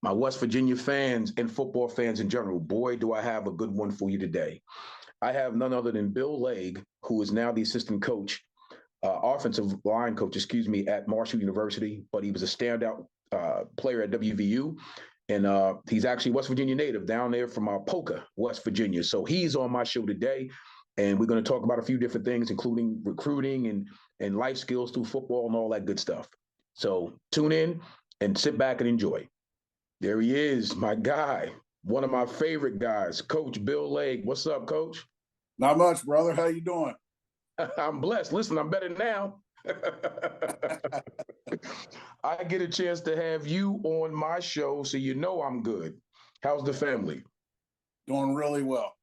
My West Virginia fans and football fans in general, boy, do I have a good one for you today. I have none other than Bill Legg, who is now the assistant coach, offensive line coach, at Marshall University, but he was a standout player at WVU. And he's actually West Virginia native down there from Polka, West Virginia. So he's on my show today. And we're going to talk about a few different things, including recruiting and life skills through football and all that good stuff. So tune in and sit back and enjoy. There he is, my guy, one of my favorite guys, Coach Bill Legg. What's up, Coach? Not much, brother. How you doing? I'm blessed. Listen, I'm better now. I get a chance to have you on my show, so you know I'm good. How's the family? Doing really well.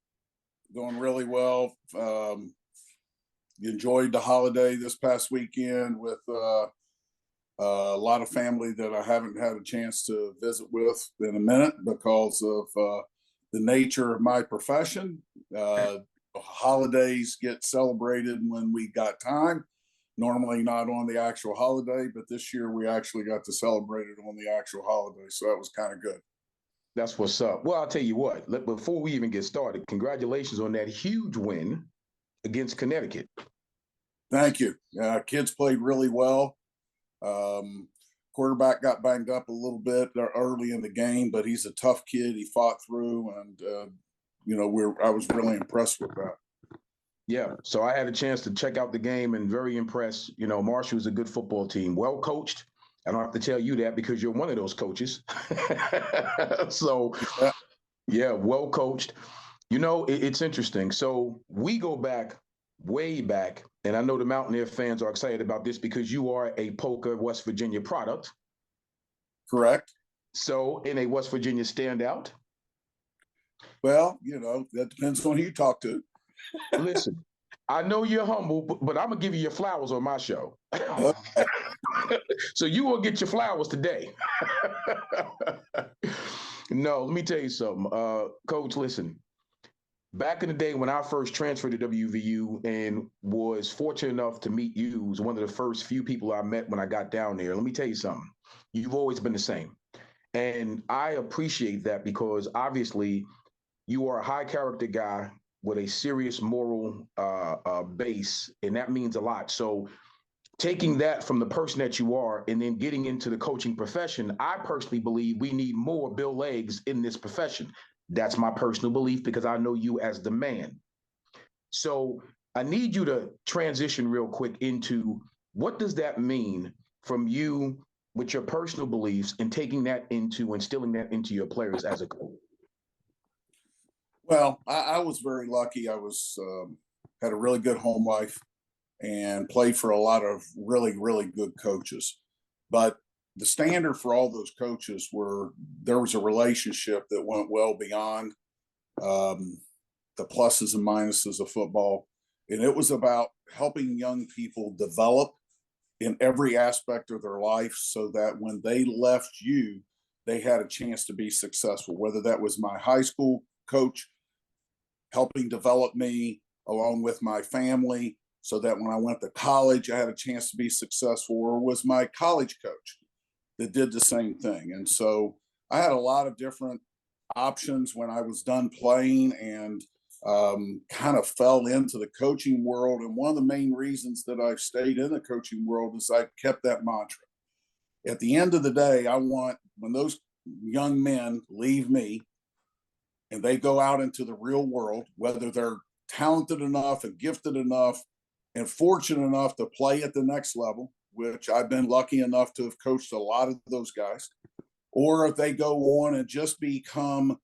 Enjoyed the holiday this past weekend with a lot of family that I haven't had a chance to visit with in a minute because of the nature of my profession. Holidays get celebrated when we got time, normally not on the actual holiday, but this year we actually got to celebrate it on the actual holiday. So that was kind of good. That's what's up. Well, I'll tell you what, before we even get started, congratulations on that huge win against Connecticut. Thank you. Kids played really well. Quarterback got banged up a little bit early in the game, but he's a tough kid. He fought through, and I was really impressed with that. Yeah, so I had a chance to check out the game and very impressed. Marshall is a good football team, well coached. I don't have to tell you that because you're one of those coaches. So, yeah, well coached. It's interesting. So we go back, way back, and I know the Mountaineer fans are excited about this because you are a Polka, West Virginia product. Correct. So in a West Virginia standout? Well, that depends on who you talk to. Listen, I know you're humble, but I'm going to give you your flowers on my show. Okay. So you will get your flowers today. No, let me tell you something. Coach, listen. Back in the day when I first transferred to WVU and was fortunate enough to meet you, was one of the first few people I met when I got down there. Let me tell you something. You've always been the same. And I appreciate that because obviously you are a high character guy with a serious moral base, and that means a lot. So taking that from the person that you are and then getting into the coaching profession, I personally believe we need more Bill Leggs in this profession. That's my personal belief because I know you as the man. So I need you to transition real quick into what does that mean from you with your personal beliefs and taking that into instilling that into your players as a coach? Well, I was very lucky. I was had a really good home life and played for a lot of really, really good coaches. But the standard for all those coaches there was a relationship that went well beyond the pluses and minuses of football. And it was about helping young people develop in every aspect of their life so that when they left you, they had a chance to be successful, whether that was my high school coach helping develop me along with my family so that when I went to college, I had a chance to be successful, or was my college coach that did the same thing. And so I had a lot of different options when I was done playing and kind of fell into the coaching world. And one of the main reasons that I've stayed in the coaching world is I kept that mantra. At the end of the day, I want, when those young men leave me and they go out into the real world, whether they're talented enough and gifted enough and fortunate enough to play at the next level, which I've been lucky enough to have coached a lot of those guys, or if they go on and just become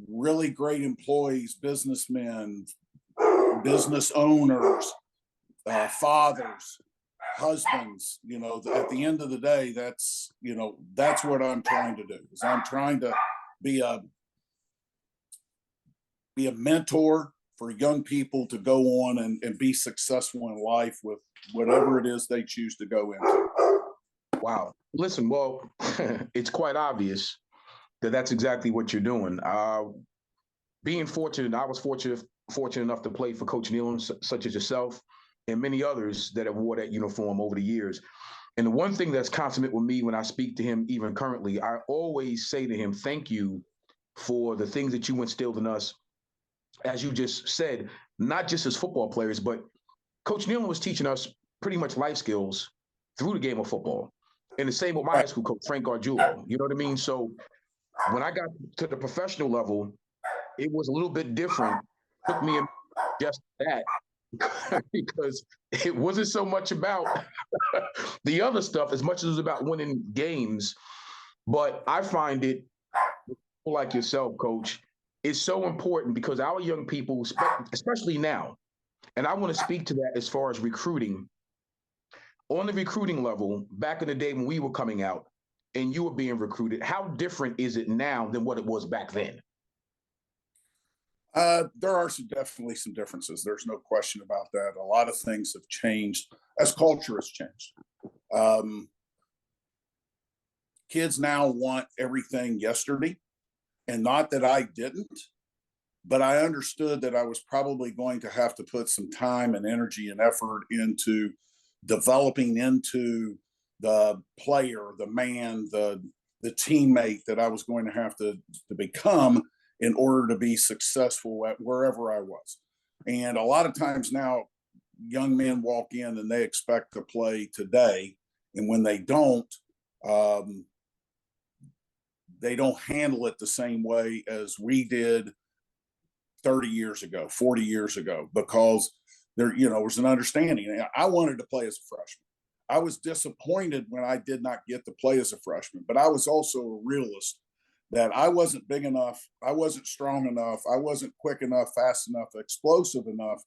really great employees, businessmen, business owners, fathers, husbands, at the end of the day, that's what I'm trying to do. Is I'm trying to be a mentor for young people to go on and be successful in life with whatever it is they choose to go into. Wow. Listen, well, it's quite obvious that that's exactly what you're doing. Being fortunate, I was fortunate enough to play for Coach Nealon, such as yourself and many others that have wore that uniform over the years. And the one thing that's constant with me when I speak to him, even currently, I always say to him, thank you for the things that you instilled in us, as you just said, not just as football players, but Coach Nealon was teaching us pretty much life skills through the game of football. And the same with my high school coach, Frank Gargiulo. You know what I mean? So when I got to the professional level, it was a little bit different. It took me just that because it wasn't so much about the other stuff as much as it was about winning games. But I find it, like yourself, Coach, is so important because our young people, especially now, and I want to speak to that as far as recruiting. On the recruiting level, back in the day when we were coming out and you were being recruited, how different is it now than what it was back then? There are definitely some differences. There's no question about that. A lot of things have changed as culture has changed. Kids now want everything yesterday, and not that I didn't, but I understood that I was probably going to have to put some time and energy and effort into developing into the player, the man, the teammate that I was going to have to become in order to be successful at wherever I was. And a lot of times now, young men walk in and they expect to play today, and when they don't handle it the same way as we did 30 years ago, 40 years ago, because there was an understanding. I wanted to play as a freshman. I was disappointed when I did not get to play as a freshman, but I was also a realist that I wasn't big enough, I wasn't strong enough, I wasn't quick enough, fast enough, explosive enough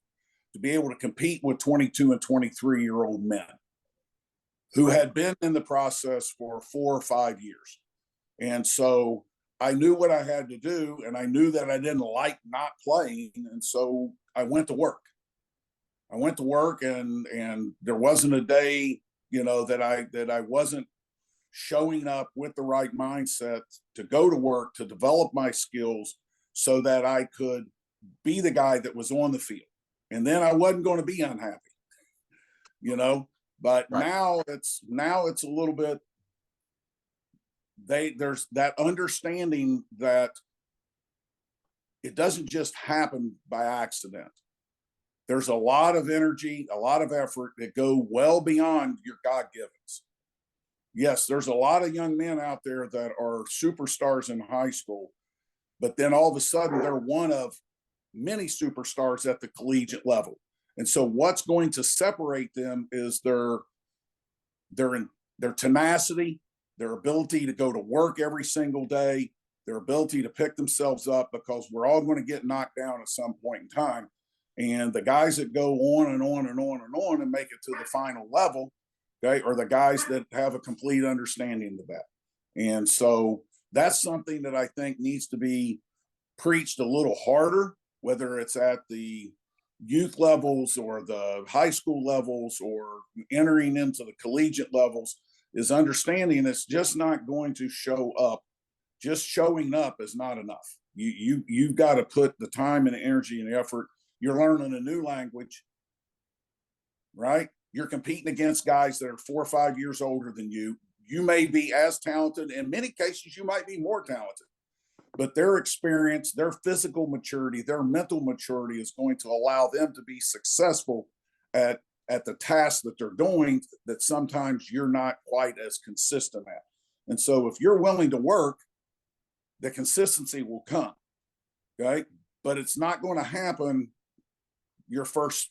to be able to compete with 22 and 23-year-old men who had been in the process for 4 or 5 years. And so I knew what I had to do, and I knew that I didn't like not playing. And so I went to work. And there wasn't a day, that I wasn't showing up with the right mindset to go to work, to develop my skills so that I could be the guy that was on the field. And then I wasn't going to be unhappy, but right. Now it's a little bit, there's that understanding that it doesn't just happen by accident. There's a lot of energy, a lot of effort that go well beyond your God-givens. Yes, there's a lot of young men out there that are superstars in high school, but then all of a sudden they're one of many superstars at the collegiate level. And so what's going to separate them is their tenacity, their ability to go to work every single day, their ability to pick themselves up, because we're all going to get knocked down at some point in time. And the guys that go on and on and on and on and make it to the final level, okay, are the guys that have a complete understanding of that. And so that's something that I think needs to be preached a little harder, whether it's at the youth levels or the high school levels or entering into the collegiate levels, is understanding it's just not going to show up. Just showing up is not enough. You've got to put the time and the energy and the effort. You're learning a new language, right? You're competing against guys that are 4 or 5 years older than you. You may be as talented. In many cases, you might be more talented. But their experience, their physical maturity, their mental maturity is going to allow them to be successful at the tasks that they're doing that sometimes you're not quite as consistent at. And so if you're willing to work, the consistency will come, okay? But it's not going to happen your first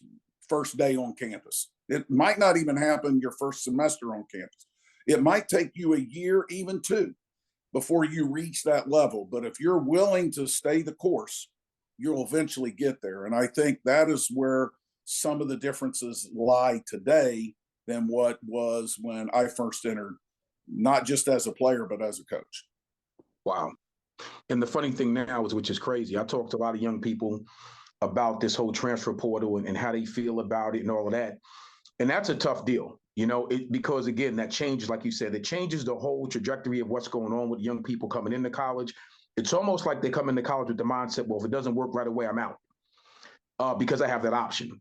day on campus. It might not even happen your first semester on campus. It might take you a year, even 2, before you reach that level. But if you're willing to stay the course, you'll eventually get there. And I think that is where some of the differences lie today than what was when I first entered, not just as a player, but as a coach. Wow. And the funny thing now is, which is crazy, I talked to a lot of young people about this whole transfer portal and how they feel about it and all of that. And that's a tough deal, because again, that changes, like you said, it changes the whole trajectory of what's going on with young people coming into college. It's almost like they come into college with the mindset, well, if it doesn't work right away, I'm out, because I have that option.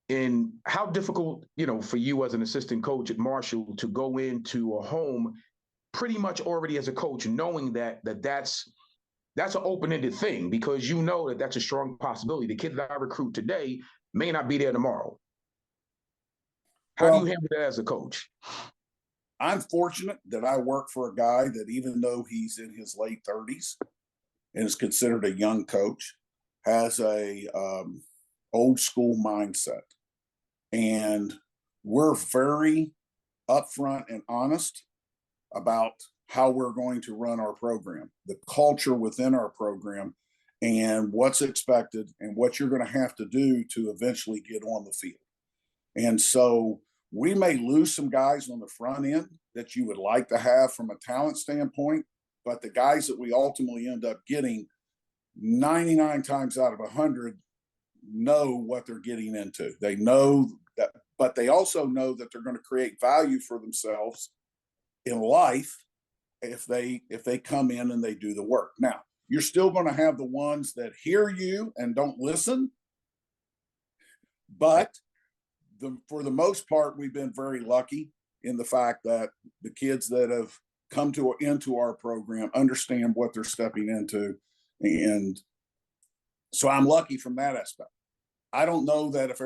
And how difficult, for you as an assistant coach at Marshall to go into a home pretty much already as a coach, knowing that's an open-ended thing, because that's a strong possibility. The kid that I recruit today may not be there tomorrow. How do you handle that as a coach? I'm fortunate that I work for a guy that, even though he's in his late 30s and is considered a young coach, has a old school mindset. And we're very upfront and honest about how we're going to run our program, the culture within our program, and what's expected and what you're going to have to do to eventually get on the field. And so we may lose some guys on the front end that you would like to have from a talent standpoint, but the guys that we ultimately end up getting, 99 times out of 100, know what they're getting into. They know that, but they also know that they're going to create value for themselves in life if they come in and they do the work. Now, you're still going to have the ones that hear you and don't listen, but for the most part, we've been very lucky in the fact that the kids that have come into our program understand what they're stepping into, and so I'm lucky from that aspect. I don't know that if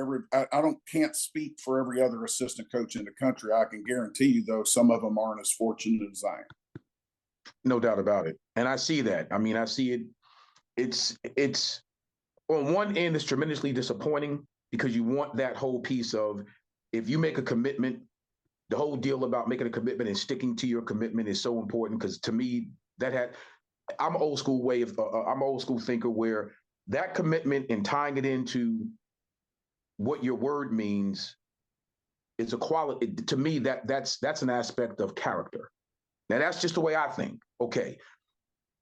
can't speak for every other assistant coach in the country. I can guarantee you, though, some of them aren't as fortunate as I am. No doubt about it. And I see that. I mean, I see it. It's on one end, it's tremendously disappointing, because you want that whole piece of, if you make a commitment, the whole deal about making a commitment and sticking to your commitment is so important. Because to me, I'm an old school I'm an old school thinker, where that commitment and tying it into what your word means is a quality. To me, that's an aspect of character. Now, that's just the way I think. Okay,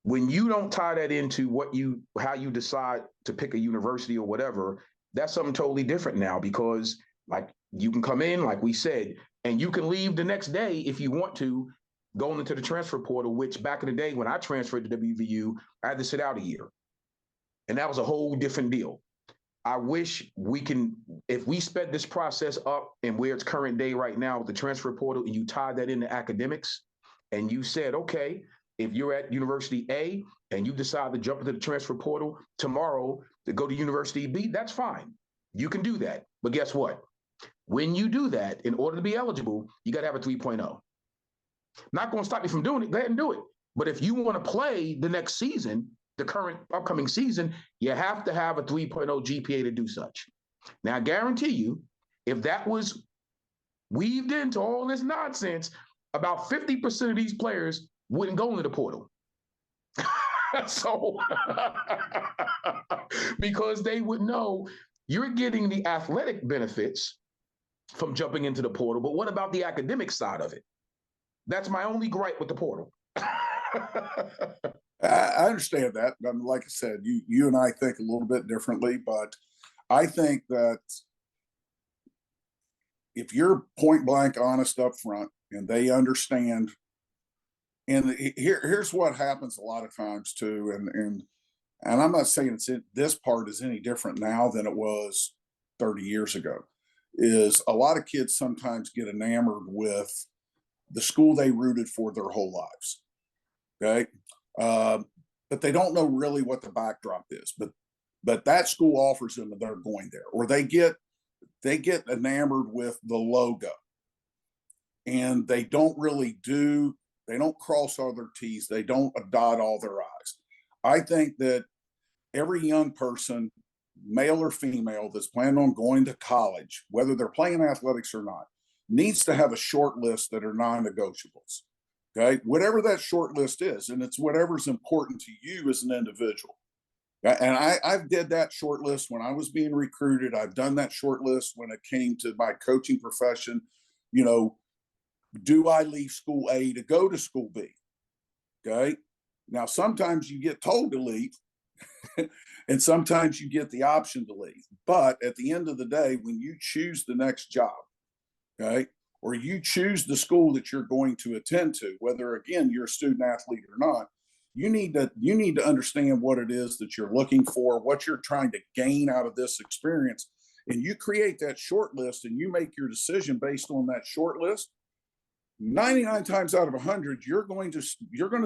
when you don't tie that into how you decide to pick a university or whatever, that's something totally different now, because like, you can come in, like we said, and you can leave the next day if you want to, going into the transfer portal, which back in the day when I transferred to WVU, I had to sit out a year. And that was a whole different deal. I wish if we sped this process up and where it's current day right now with the transfer portal, and you tie that into academics, and you said, okay, if you're at University A and you decide to jump into the transfer portal tomorrow to go to University B, that's fine. You can do that. But guess what? When you do that, in order to be eligible, you got to have a 3.0. Not going to stop you from doing it. Go ahead and do it. But if you want to play the next season, the current upcoming season, you have to have a 3.0 GPA to do such. Now, I guarantee you, if that was weaved into all this nonsense, about 50% of these players wouldn't go into the portal. So, because they would know you're getting the athletic benefits from jumping into the portal, but what about the academic side of it? That's my only gripe with the portal. I understand that. Like I said, you and I think a little bit differently, but I think that if you're point blank honest up front and they understand, and here's what happens a lot of times too, and I'm not saying this part is any different now than it was 30 years ago, is a lot of kids sometimes get enamored with the school they rooted for their whole lives. Okay. But they don't know really what the backdrop is, but that school offers them and they're going there, or they get enamored with the logo, and they don't cross all their T's, they don't dot all their I's. I think that every young person, male or female, that's planning on going to college, whether they're playing athletics or not, needs to have a short list that are non-negotiables. Okay, whatever that short list is, and it's whatever's important to you as an individual. And I did that short list when I was being recruited. I've done that short list when it came to my coaching profession. You know, do I leave school A to go to school B? Okay. Now, sometimes you get told to leave, and sometimes you get the option to leave. But at the end of the day, when you choose the next job, okay, or you choose the school that you're going to attend to, whether again you're a student athlete or not, you need to understand what it is that you're looking for, what you're trying to gain out of this experience, and you create that short list and you make your decision based on that short list. 99 times out of 100, you're going to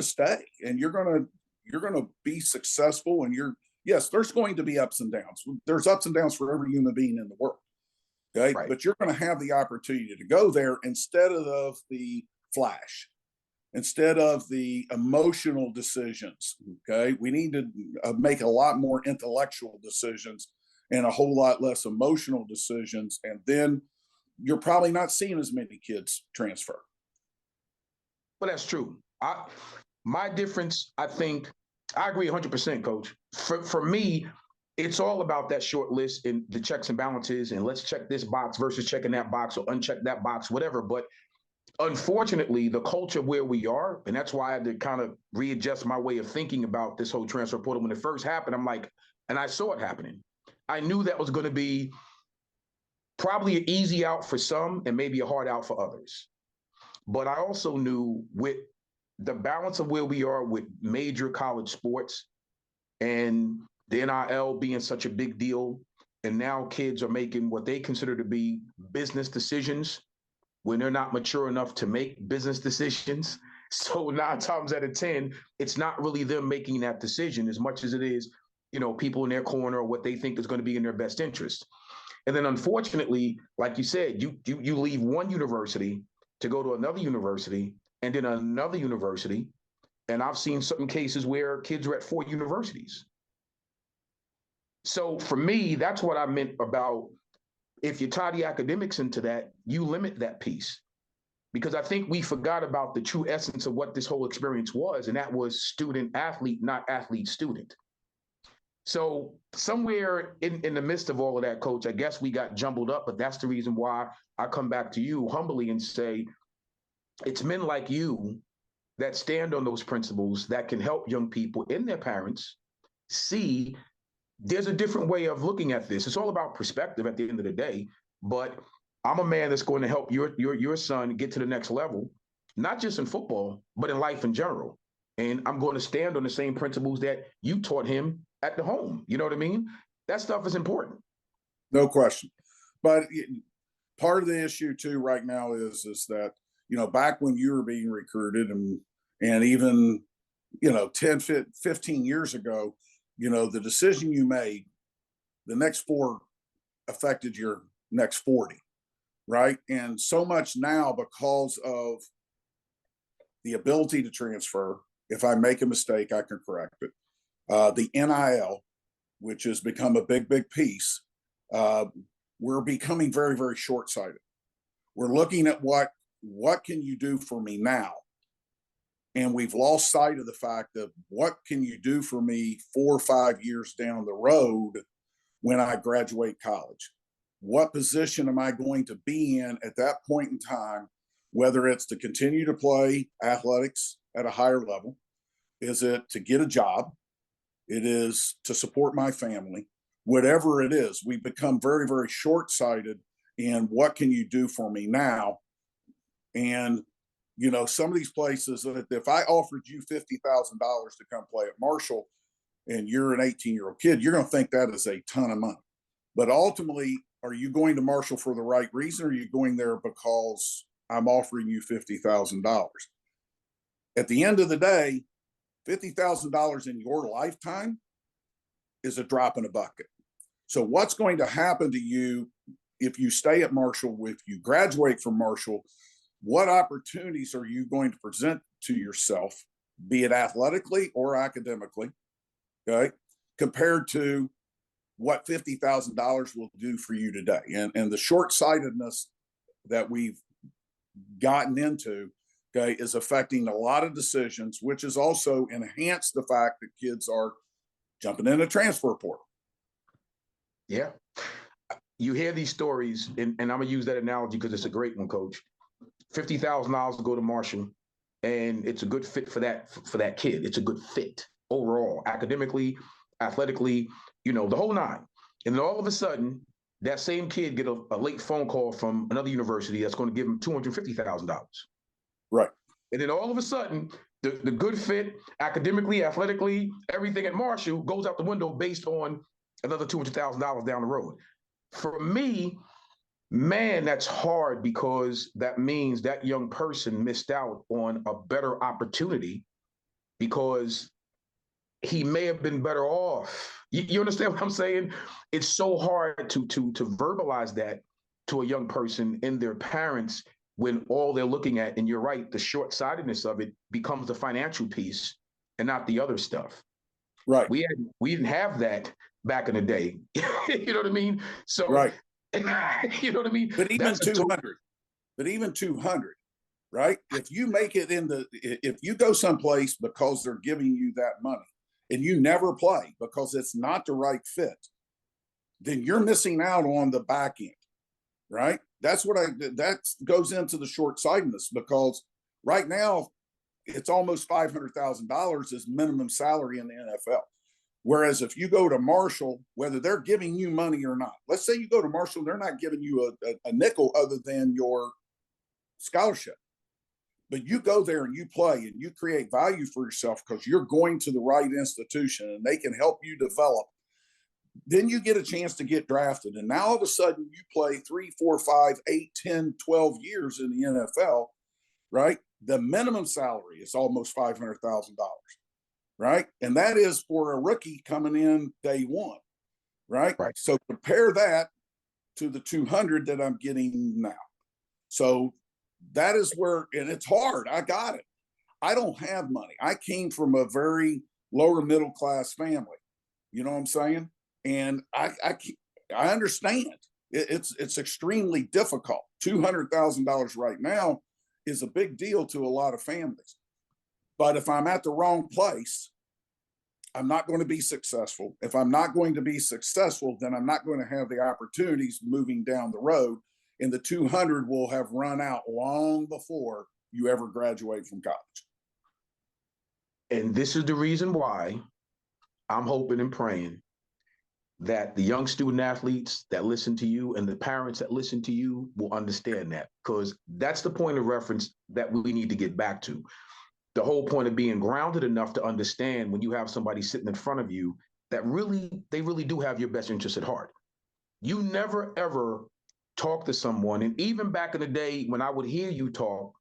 stay, and you're going to be successful. And yes, there's going to be ups and downs. There's ups and downs for every human being in the world. Okay. Right. But you're going to have the opportunity to go there instead of the flash, instead of the emotional decisions. Okay. We need to make a lot more intellectual decisions and a whole lot less emotional decisions. And then you're probably not seeing as many kids transfer. Well, that's true. My difference, I think, I agree 100%, Coach. For me, it's all about that short list and the checks and balances, and let's check this box versus checking that box or uncheck that box, whatever. But unfortunately, the culture where we are, and that's why I had to kind of readjust my way of thinking about this whole transfer portal. When it first happened, I'm like, and I saw it happening. I knew that was going to be probably an easy out for some and maybe a hard out for others. But I also knew with the balance of where we are with major college sports and the NIL being such a big deal, and now kids are making what they consider to be business decisions when they're not mature enough to make business decisions. So 9 times out of 10, it's not really them making that decision as much as it is, people in their corner or what they think is going to be in their best interest. And then unfortunately, like you said, you leave one university to go to another university and then another university. And I've seen certain cases where kids are at 4 universities. So for me, that's what I meant about, if you tie the academics into that, you limit that piece. Because I think we forgot about the true essence of what this whole experience was, and that was student athlete, not athlete student. So somewhere in the midst of all of that, Coach, I guess we got jumbled up, but that's the reason why I come back to you humbly and say, it's men like you that stand on those principles that can help young people and their parents see there's a different way of looking at this. It's all about perspective at the end of the day, but I'm a man that's going to help your son get to the next level, not just in football, but in life in general. And I'm going to stand on the same principles that you taught him at the home. You know what I mean? That stuff is important. No question. But part of the issue too right now is that, back when you were being recruited and even, 10, 15 years ago, the decision you made, the next 4 affected your next 40, right? And so much now because of the ability to transfer. If I make a mistake, I can correct it. The NIL, which has become a big, big piece, we're becoming very, very short-sighted. We're looking at what can you do for me now? And we've lost sight of the fact of what can you do for me 4 or 5 years down the road when I graduate college? What position am I going to be in at that point in time, whether it's to continue to play athletics at a higher level? Is it to get a job? It is to support my family. Whatever it is, we become very, very short-sighted in what can you do for me now? And, some of these places, if I offered you $50,000 to come play at Marshall and you're an 18-year-old kid, you're going to think that is a ton of money. But ultimately, are you going to Marshall for the right reason, or are you going there because I'm offering you $50,000? At the end of the day, $50,000 in your lifetime is a drop in a bucket. So what's going to happen to you if you stay at Marshall, if you graduate from Marshall? What opportunities are you going to present to yourself, be it athletically or academically, okay, compared to what $50,000 will do for you today? And the short-sightedness that we've gotten into, okay, is affecting a lot of decisions, which has also enhanced the fact that kids are jumping in a transfer portal. Yeah. You hear these stories, and I'm going to use that analogy because it's a great one, Coach. $50,000 to go to Marshall, and it's a good fit for that kid. It's a good fit overall, academically, athletically, the whole nine. And then all of a sudden, that same kid get a late phone call from another university that's going to give him $250,000. Right. And then all of a sudden, the good fit, academically, athletically, everything at Marshall goes out the window based on another $200,000 down the road. For me, man, that's hard, because that means that young person missed out on a better opportunity because he may have been better off. You understand what I'm saying? It's so hard to verbalize that to a young person and their parents when all they're looking at, and you're right, the short-sightedness of it becomes the financial piece and not the other stuff. Right. We didn't have that back in the day. You know what I mean? So, right. You know what I mean? But even 200, right? If you make it if you go someplace because they're giving you that money and you never play because it's not the right fit, then you're missing out on the back end, right? That goes into the short-sightedness, because right now it's almost $500,000 is minimum salary in the NFL. Whereas if you go to Marshall, whether they're giving you money or not, let's say you go to Marshall, they're not giving you a nickel other than your scholarship. But you go there and you play and you create value for yourself because you're going to the right institution and they can help you develop. Then you get a chance to get drafted. And now all of a sudden you play 3, 4, 5, 8, 10, 12 years in the NFL, right? The minimum salary is almost $500,000. Right. And that is for a rookie coming in day one. Right. So compare that to the 200 that I'm getting now. So that is where, and it's hard. I got it. I don't have money. I came from a very lower middle class family. You know what I'm saying? And I understand it's extremely difficult. $200,000 right now is a big deal to a lot of families. But if I'm at the wrong place, I'm not going to be successful. If I'm not going to be successful, then I'm not going to have the opportunities moving down the road. And the 200 will have run out long before you ever graduate from college. And this is the reason why I'm hoping and praying that the young student athletes that listen to you and the parents that listen to you will understand that, because that's the point of reference that we need to get back to. The whole point of being grounded enough to understand when you have somebody sitting in front of you that they really do have your best interest at heart. You never, ever talk to someone. And even back in the day when I would hear you talk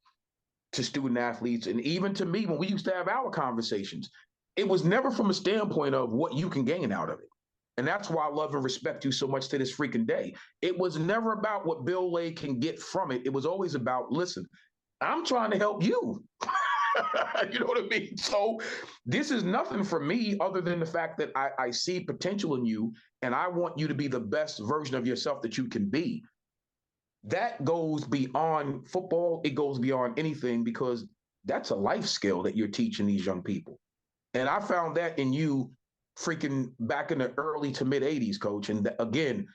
to student athletes, and even to me, when we used to have our conversations, it was never from a standpoint of what you can gain out of it. And that's why I love and respect you so much to this freaking day. It was never about what Bill Legg can get from it. It was always about, listen, I'm trying to help you. You know what I mean? So this is nothing for me other than the fact that I see potential in you, and I want you to be the best version of yourself that you can be. That goes beyond football. It goes beyond anything, because that's a life skill that you're teaching these young people. And I found that in you freaking back in the early to mid 80s, Coach. And again,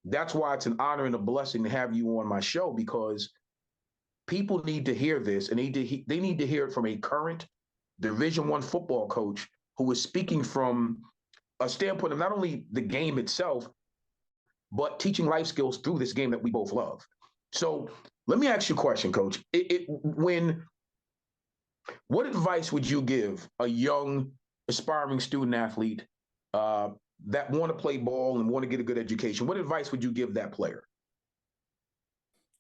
that's why it's an honor and a blessing to have you on my show, because people need to hear this, and they need to hear it from a current Division I football coach who is speaking from a standpoint of not only the game itself, but teaching life skills through this game that we both love. So let me ask you a question, Coach. What advice would you give a young aspiring student athlete that want to play ball and want to get a good education? What advice would you give that player?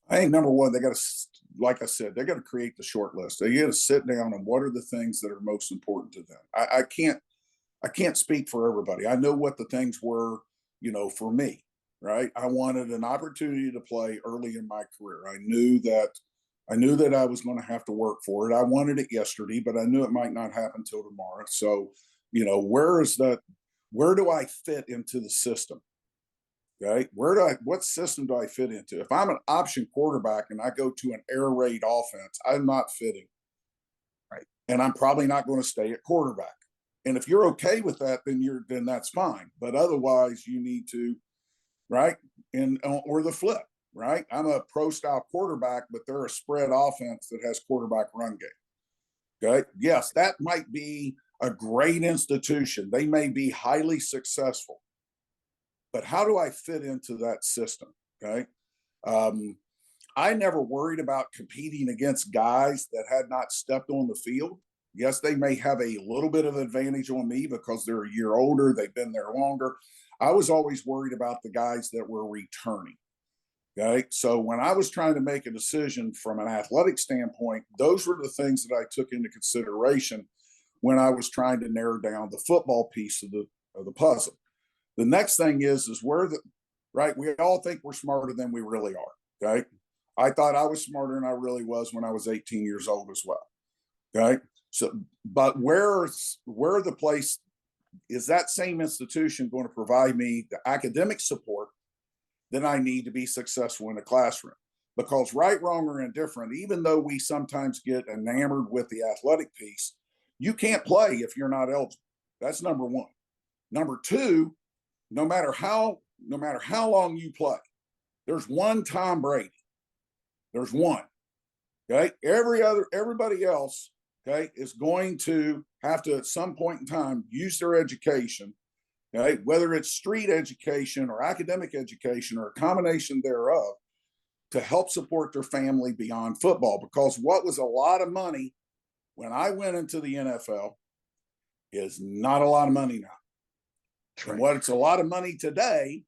I think number one, they got to, like I said, they got to create the short list. They got to sit down and what are the things that are most important to them. I can't speak for everybody. I know what the things were, for me, right? I wanted an opportunity to play early in my career. I knew that I was going to have to work for it. I wanted it yesterday, but I knew it might not happen till tomorrow. So, where do I fit into the system? Right? What system do I fit into? If I'm an option quarterback and I go to an air raid offense, I'm not fitting. Right. And I'm probably not going to stay at quarterback. And if you're okay with that, then that's fine. But otherwise you need to, right? Or the flip. right? I'm a pro style quarterback, but they're a spread offense that has quarterback run game. Okay. Yes, that might be a great institution. They may be highly successful, but how do I fit into that system? Okay. Um, I never worried about competing against guys that had not stepped on the field. Yes, they may have a little bit of advantage on me because they're a year older, they've been there longer. I was always worried about the guys that were returning. Okay. So when I was trying to make a decision from an athletic standpoint, those were the things that I took into consideration when I was trying to narrow down the football piece of the puzzle. The next thing is where the right, we all think we're smarter than we really are. Okay. I thought I was smarter than I really was when I was 18 years old as well. Okay. So, but where's the place is that same institution going to provide me the academic support that I need to be successful in a classroom? Because right, wrong, or indifferent, even though we sometimes get enamored with the athletic piece, you can't play if you're not eligible. That's number one. Number two, no matter how long you play, there's one Tom Brady. There's one. Okay. Everybody else, okay, is going to have to at some point in time use their education, okay, whether it's street education or academic education or a combination thereof, to help support their family beyond football. Because what was a lot of money when I went into the NFL is not a lot of money now. Right. And what it's a lot of money today,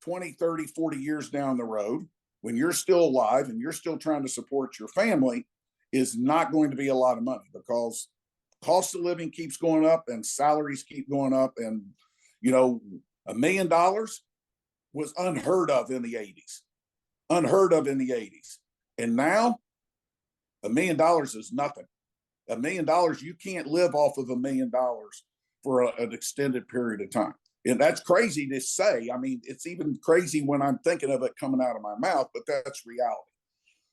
20, 30, 40 years down the road, when you're still alive and you're still trying to support your family, is not going to be a lot of money because cost of living keeps going up and salaries keep going up. And, you know, $1 million was unheard of in the 80s. Unheard of in the 80s. And now $1 million is nothing. $1 million, you can't live off of $1 million for an extended period of time. And that's crazy to say. I mean, it's even crazy when I'm thinking of it coming out of my mouth, but that's reality.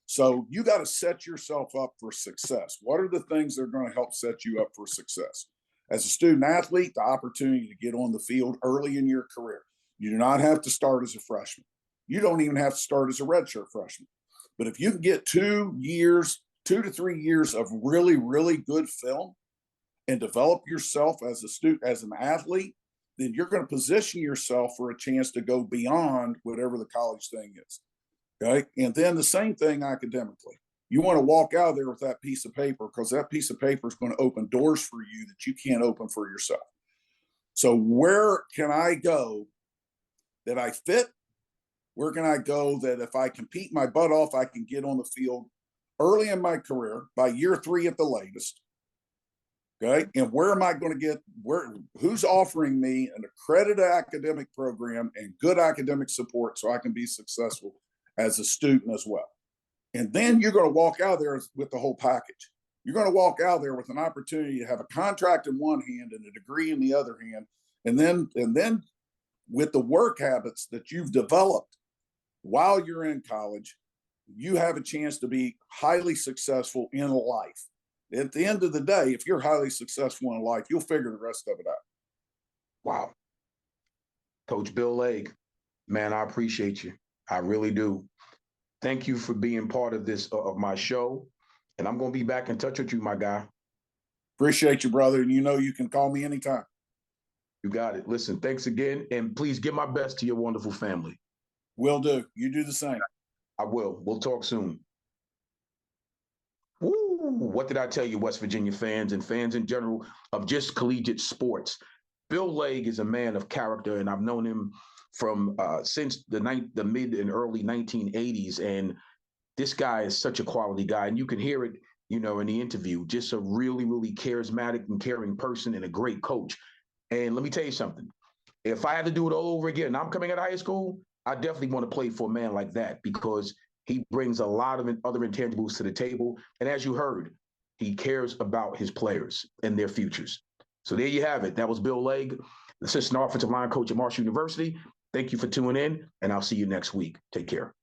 So you got to set yourself up for success. What are the things that are going to help set you up for success? As a student athlete, the opportunity to get on the field early in your career. You do not have to start as a freshman. You don't even have to start as a redshirt freshman. But if you can get 2 to 3 years of really, really good film and develop yourself as a student, as an athlete, then you're going to position yourself for a chance to go beyond whatever the college thing is. Okay. And then the same thing academically. You want to walk out of there with that piece of paper because that piece of paper is going to open doors for you that you can't open for yourself. So where can I go that I fit? Where can I go that if I compete my butt off, I can get on the field early in my career by year 3 at the latest? Okay. And where am I going to get who's offering me an accredited academic program and good academic support so I can be successful as a student as well? And then you're going to walk out there with the whole package. You're going to walk out there with an opportunity to have a contract in one hand and a degree in the other hand. And then with the work habits that you've developed while you're in college, you have a chance to be highly successful in life. At the end of the day, if you're highly successful in life, you'll figure the rest of it out. Wow. Coach Bill Legg, man, I appreciate you. I really do. Thank you for being part of this, of my show. And I'm going to be back in touch with you, my guy. Appreciate you, brother. And you know you can call me anytime. You got it. Listen, thanks again. And please give my best to your wonderful family. Will do. You do the same. I will. We'll talk soon. Woo, what did I tell you, West Virginia fans and fans in general of just collegiate sports? Bill Legg is a man of character, and I've known him from since the mid and early 1980s. And this guy is such a quality guy, and you can hear it, you know, in the interview. Just a really, really charismatic and caring person and a great coach. And let me tell you something. If I had to do it all over again, I'm coming out of high school, I definitely want to play for a man like that because he brings a lot of other intangibles to the table. And as you heard, he cares about his players and their futures. So there you have it. That was Bill Legg, the assistant offensive line coach at Marshall University. Thank you for tuning in, and I'll see you next week. Take care.